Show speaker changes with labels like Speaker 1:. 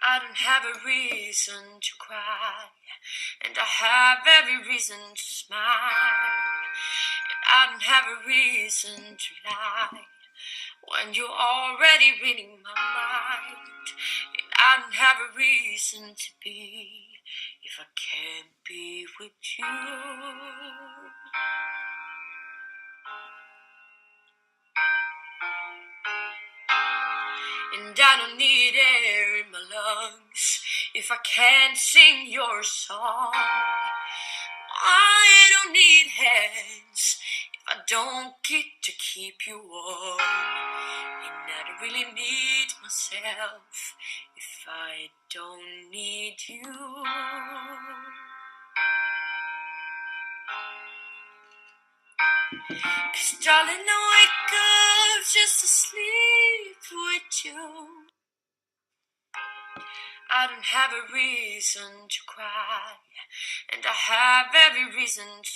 Speaker 1: I don't have a reason to cry, and I have every reason to smile. And I don't have a reason to lie when you're already reading my mind. And I don't have a reason to be if I can't be with you. And I don't need air in my lungs if I can't sing your song. I don't need hands if I don't get to keep you warm. And I don't really need myself if I don't need you. 'Cause darling, I wake up just to sleep with you. I don't have a reason to cry, and I have every reason to